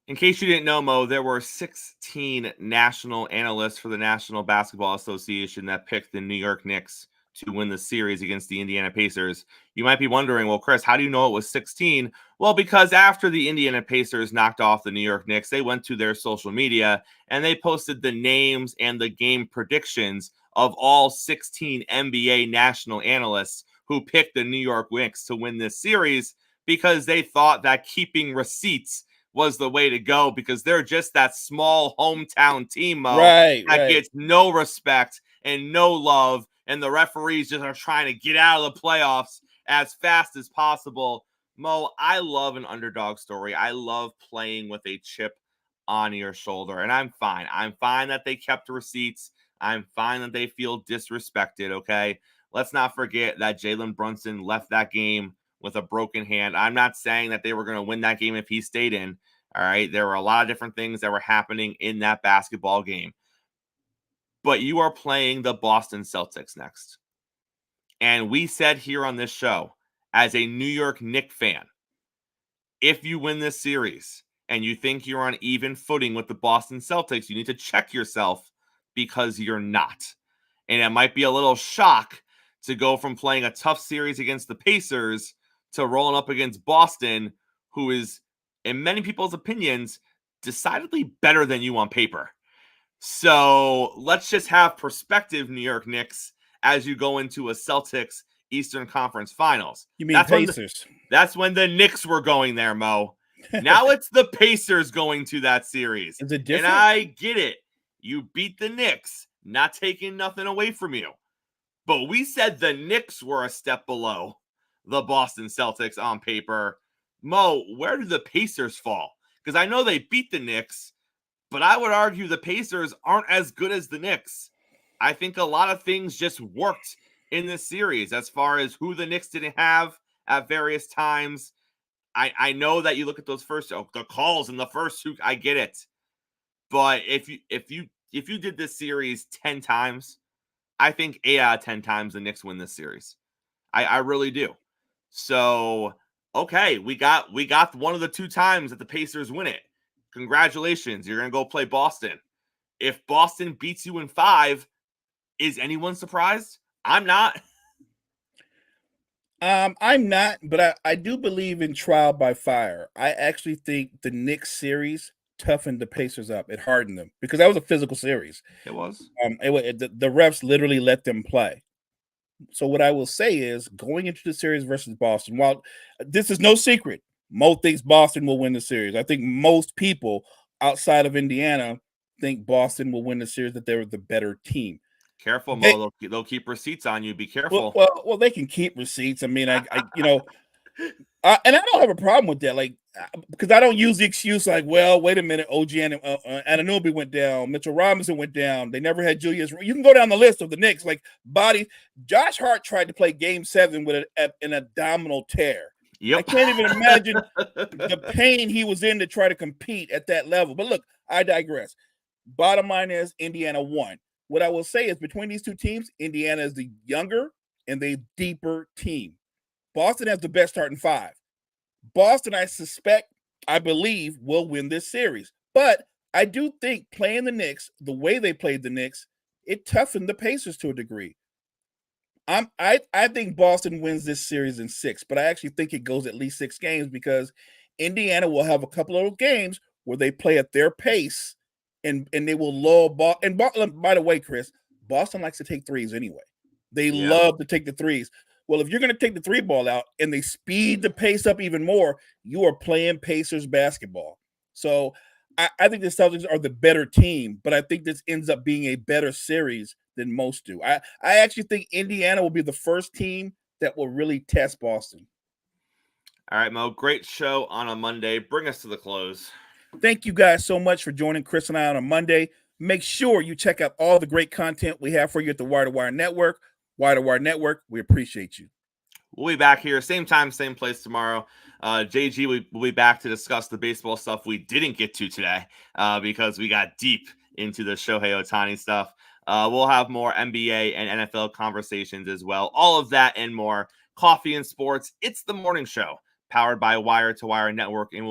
In case you didn't know, Mo, there were 16 national analysts for the National Basketball Association that picked the New York Knicks to win the series against the Indiana Pacers. You might be wondering, well, Chris, how do you know it was 16? Well, because after the Indiana Pacers knocked off the New York Knicks, they went to their social media and they posted the names and the game predictions of all 16 NBA national analysts who picked the New York Knicks to win this series because they thought that keeping receipts was the way to go because they're just that small hometown team, Mo, that gets no respect and no love, and the referees just are trying to get out of the playoffs as fast as possible. Mo, I love an underdog story. I love playing with a chip on your shoulder, and I'm fine. I'm fine that they kept receipts. I'm fine that they feel disrespected, okay? Let's not forget that Jalen Brunson left that game with a broken hand. I'm not saying that they were going to win that game if he stayed in, all right? There were a lot of different things that were happening in that basketball game. But you are playing the Boston Celtics next. And we said here on this show, as a New York Knicks fan, if you win this series and you think you're on even footing with the Boston Celtics, you need to check yourself because you're not. And it might be a little shock to go from playing a tough series against the Pacers to rolling up against Boston, who is, in many people's opinions, decidedly better than you on paper. So let's just have perspective, New York Knicks, as you go into a Celtics Eastern Conference Finals. You mean Pacers? That's when the Knicks were going there, Mo. Now it's the Pacers going to that series. Is it different? And I get it. You beat the Knicks, not taking nothing away from you. But we said the Knicks were a step below the Boston Celtics on paper. Mo, where do the Pacers fall? Because I know they beat the Knicks, but I would argue the Pacers aren't as good as the Knicks. I think a lot of things just worked in this series as far as who the Knicks didn't have at various times. I know that you look at those the calls in the first two, I get it. But if you did this series 10 times, I think 8 out of 10 times the Knicks win this series. I really do. So, okay, we got one of the 2 times that the Pacers win it. Congratulations. You're going to go play Boston. If Boston beats you in 5, is anyone surprised? I'm not. I'm not, but I do believe in trial by fire. I actually think the Knicks series toughened the Pacers up. It hardened them because that was a physical series. It was. The refs literally let them play. So what I will say is going into the series versus Boston, while this is no secret, Mo thinks Boston will win the series. I think most people outside of Indiana think Boston will win the series, that they're the better team. Careful, Mo. They'll keep receipts on you. Be careful. Well, they can keep receipts. I mean, I and I don't have a problem with that. Like, because I don't use the excuse like, well, wait a minute, OG Anunoby went down, Mitchell Robinson went down. They never had Julius. You can go down the list of the Knicks. Like, Josh Hart tried to play Game 7 with an abdominal tear. Yep. I can't even imagine the pain he was in to try to compete at that level. But look, I digress. Bottom line is Indiana won. What I will say is between these 2 teams, Indiana is the younger and the deeper team. Boston has the best starting 5. Boston, I believe, will win this series. But I do think playing the Knicks, the way they played the Knicks, it toughened the Pacers to a degree. I think Boston wins this series in 6, but I actually think it goes at least 6 games because Indiana will have a couple of games where they play at their pace and they will lull ball. And by the way, Chris, Boston likes to take threes anyway. They love to take the threes. Well, if you're going to take the 3 ball out and they speed the pace up even more, you are playing Pacers basketball. So I think the Celtics are the better team, but I think this ends up being a better series than most do. I actually think Indiana will be the first team that will really test Boston. All right, Mo, great show on a Monday. Bring us to the close. Thank you guys so much for joining Chris and I on a Monday. Make sure you check out all the great content we have for you at the Wire to Wire Network. Wire to Wire Network, we appreciate you. We'll be back here, same time, same place tomorrow. JG will be back to discuss the baseball stuff we didn't get to today because we got deep into the Shohei Ohtani stuff. We'll have more NBA and NFL conversations as well. All of that and more. Coffee and sports. It's the morning show powered by Wire to Wire Network, and we'll